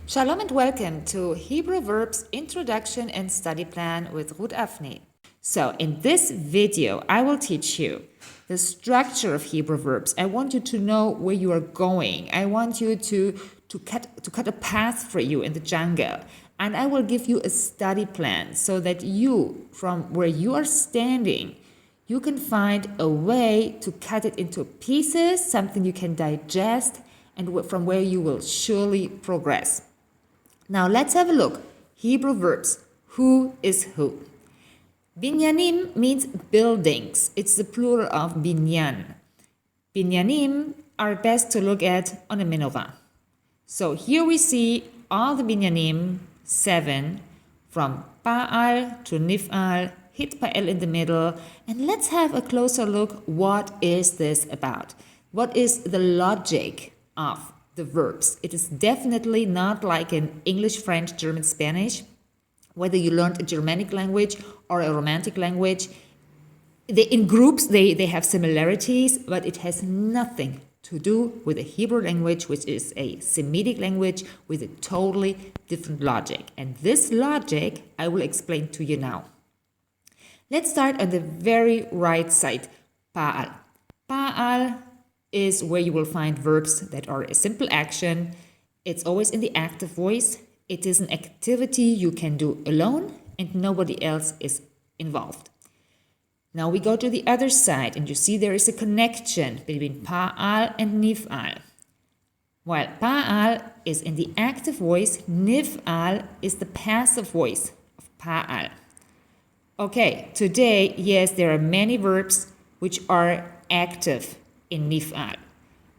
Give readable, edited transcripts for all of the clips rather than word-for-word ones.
Shalom and welcome to Hebrew Verbs Introduction and Study Plan with Ruth Afni. So in this video, I will teach you the structure of Hebrew verbs. I want you to know where you are going. I want you to cut a path for you in the jungle. And I will give you a study plan so that you, from where you are standing, you can find a way to cut it into pieces, something you can digest, and from where you will surely progress. Now let's have a look. Hebrew verbs. Who is who? Binyanim means buildings. It's the plural of binyan. Binyanim are best to look at on a menorah. So here we see all the binyanim, 7, from Ba'al to Nif'al, hit Ba'al in the middle. And let's have a closer look. What is this about? What is the logic of the verbs? It is definitely not like in English, French, German, Spanish, whether you learned a Germanic language or a Romantic language. In groups, they have similarities, but it has nothing to do with the Hebrew language, which is a Semitic language with a totally different logic. And this logic, I will explain to you now. Let's start on the very right side, Ba'al. Ba'al is where you will find verbs that are a simple action. It's always in the active voice. It is an activity you can do alone and nobody else is involved. Now we go to the other side and you see there is a connection between Ba'al and Nif'al. While Ba'al is in the active voice, Nif'al is the passive voice of Ba'al. Okay, today, yes, there are many verbs which are active in Nif'al.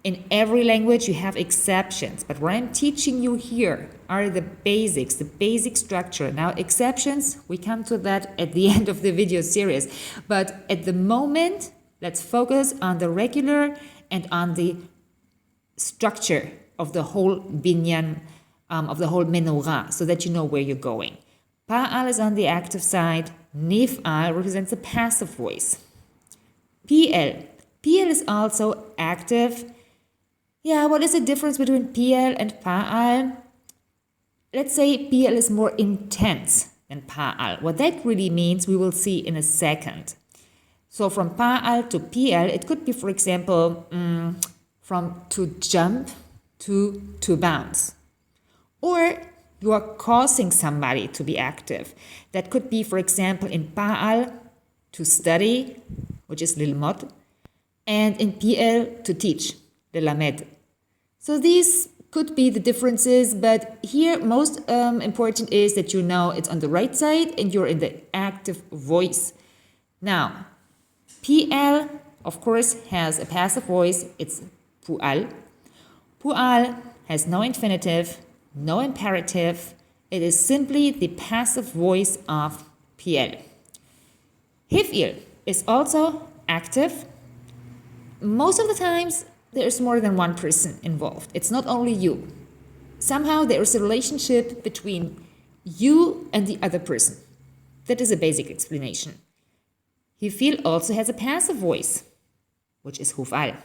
In every language you have exceptions, but what I'm teaching you here are the basics, the basic structure. Now exceptions, we come to that at the end of the video series, but at the moment, let's focus on the regular and on the structure of the whole binyan, of the whole menorah, so that you know where you're going. Ba'al is on the active side, Nif'al represents the passive voice. PL is also active. Yeah, what is the difference between PL and Ba'al? Let's say PL is more intense than Ba'al. What that really means, we will see in a second. So from Ba'al to PL, it could be, for example, from to jump to bounce. Or you are causing somebody to be active. That could be, for example, in Ba'al, to study, which is lilmod, and in PL, to teach, lelamed. So these could be the differences, but here most important is that you know it's on the right side and you're in the active voice. Now, PL, of course, has a passive voice. It's pu'al. Pu'al has no infinitive, no imperative. It is simply the passive voice of PL. Hif'il is also active. Most of the times, there's more than one person involved. It's not only you. Somehow there is a relationship between you and the other person. That is a basic explanation. Hif'il also has a passive voice, which is huf'al.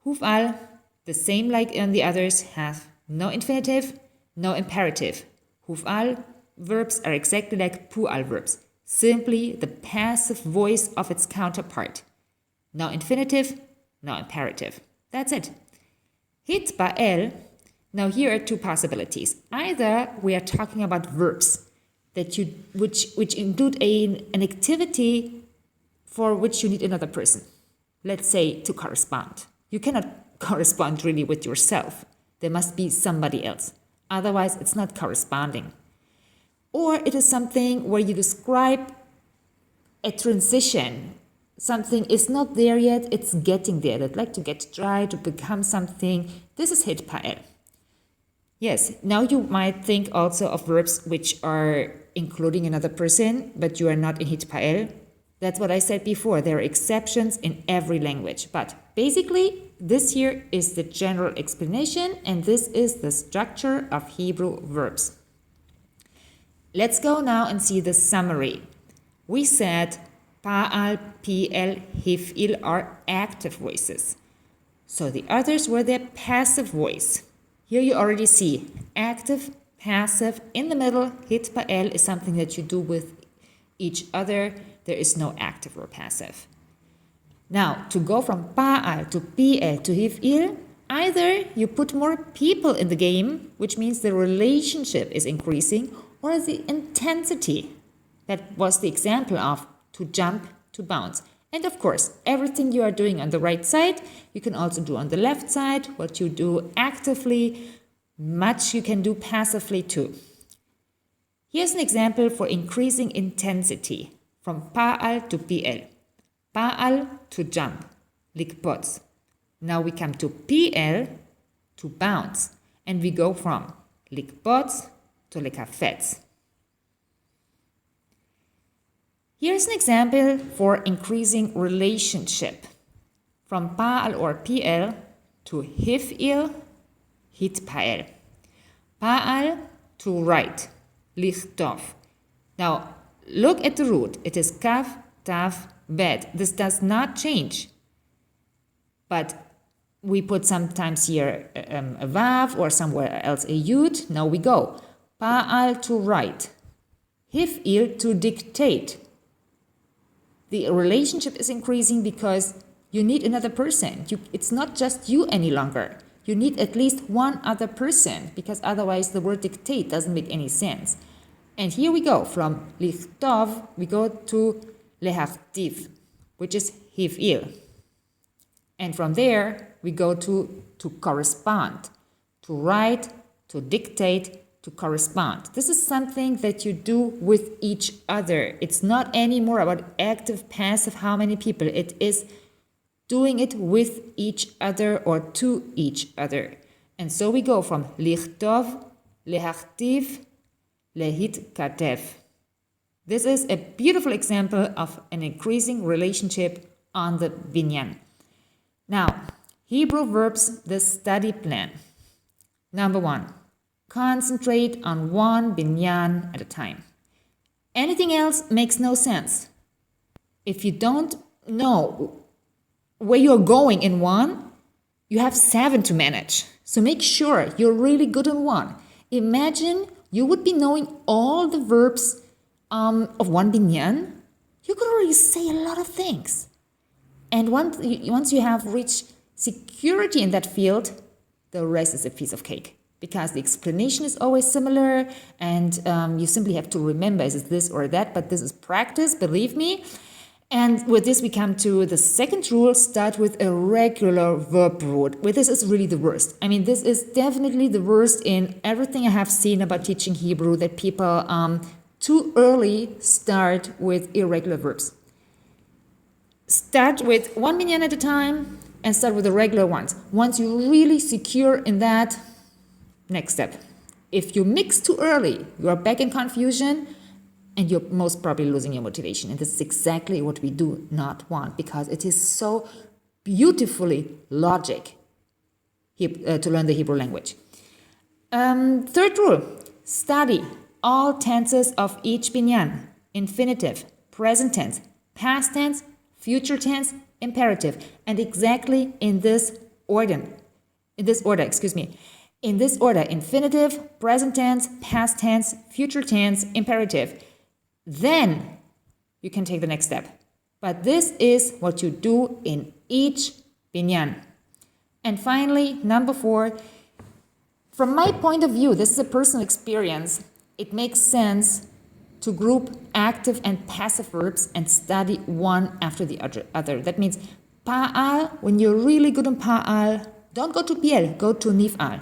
Huf'al, the same like in the others, have no infinitive, no imperative. Huf'al verbs are exactly like pu'al verbs, simply the passive voice of its counterpart. No infinitive, no imperative. That's it. Hit ba'el. Now here are two possibilities. Either we are talking about verbs that which include an activity for which you need another person. Let's say to correspond. You cannot correspond really with yourself. There must be somebody else. Otherwise, it's not corresponding. Or it is something where you describe a transition. Something is not there yet, it's getting there. I'd like to get dry, to become something. This is hit pa'el. Yes, now you might think also of verbs which are including another person, but you are not in hit pa'el. That's what I said before. There are exceptions in every language. But basically, this here is the general explanation, and this is the structure of Hebrew verbs. Let's go now and see the summary. We said Ba'al, PL, Hif'il are active voices. So the others were their passive voice. Here you already see active, passive. In the middle, hit pa'el is something that you do with each other. There is no active or passive. Now, to go from pa'al to pi'el to hif'il, either you put more people in the game, which means the relationship is increasing, or the intensity. That was the example of to jump, to bounce. And of course, everything you are doing on the right side, you can also do on the left side. What you do actively, much you can do passively too. Here's an example for increasing intensity from pa'al to pi'el. Pa'al to jump, likpots. Now we come to pi'el to bounce, and we go from likpots to lekafetz. Here's an example for increasing relationship from pa'al or pi'el to hif'il, hitpa'el. Pa'al to write, lichtov. Now look at the root. It is kaf, taf, bet. This does not change. But we put sometimes here a vav or somewhere else a yud. Now we go. Pa'al to write. Hif'il to dictate. The relationship is increasing because you need another person. It's not just you any longer. You need at least one other person because otherwise the word dictate doesn't make any sense. And here we go. From lichtov, we go to lehachtiv, which is hif'il. And from there, we go to correspond, to write, to dictate, to correspond. This is something that you do with each other. It's not anymore about active, passive, how many people. It is doing it with each other or to each other. And so we go from lichtov, lehachtiv, lehitkatev. This is a beautiful example of an increasing relationship on the binyan. Now, Hebrew verbs, the study plan. Number 1. Concentrate on one binyan at a time. Anything else makes no sense. If you don't know where you're going in one, you have 7 to manage. So make sure you're really good in one. Imagine you would be knowing all the verbs of one binyan. You could already say a lot of things. And once you have reached security in that field, the rest is a piece of cake. Because the explanation is always similar and you simply have to remember, is it this or that? But this is practice, believe me. And with this, we come to the second rule, start with a regular verb root. Well, this is really the worst. I mean, this is definitely the worst in everything I have seen about teaching Hebrew, that people too early start with irregular verbs. Start with one binyan at a time and start with the regular ones. Once you're really secure in that, next step. If you mix too early, you are back in confusion and you're most probably losing your motivation. And this is exactly what we do not want because it is so beautifully logic to learn the Hebrew language. Third rule, study all tenses of each binyan. Infinitive, present tense, past tense, future tense, imperative. And exactly in this order, In this order, infinitive, present tense, past tense, future tense, imperative. Then you can take the next step. But this is what you do in each binyan. And finally, number 4, from my point of view, this is a personal experience, it makes sense to group active and passive verbs and study one after the other. That means pa'al, when you're really good in pa'al, don't go to piel, go to nif'al.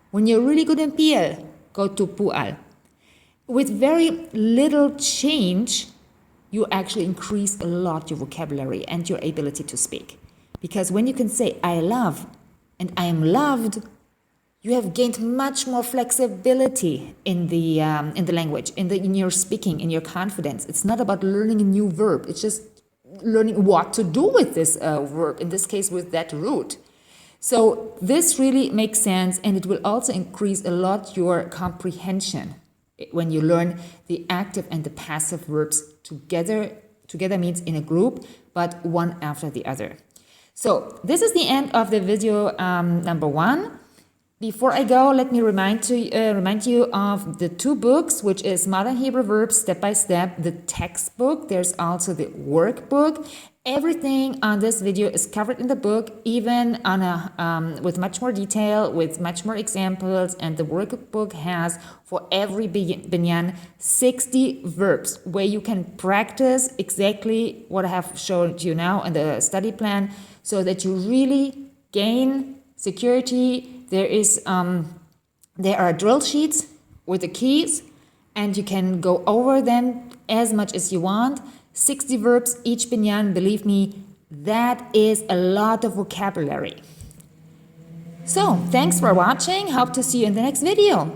When you're really good in piel, go to pu'al. With very little change, you actually increase a lot your vocabulary and your ability to speak. Because when you can say, I love and I am loved, you have gained much more flexibility in the language, in your speaking, in your confidence. It's not about learning a new verb. It's just learning what to do with this verb, in this case with that root. So this really makes sense, and it will also increase a lot your comprehension when you learn the active and the passive verbs together. Together means in a group, but one after the other. So this is the end of the video number 1. Before I go, let me remind you of the two books, which is Modern Hebrew Verbs Step by Step, the textbook. There's also the workbook. Everything on this video is covered in the book, even on with much more detail, with much more examples. And the workbook has for every binyan 60 verbs where you can practice exactly what I have showed you now in the study plan, so that you really gain security. There are drill sheets with the keys, and you can go over them as much as you want. 60 verbs each binyan. Believe me, that is a lot of vocabulary. So, thanks for watching. Hope to see you in the next video.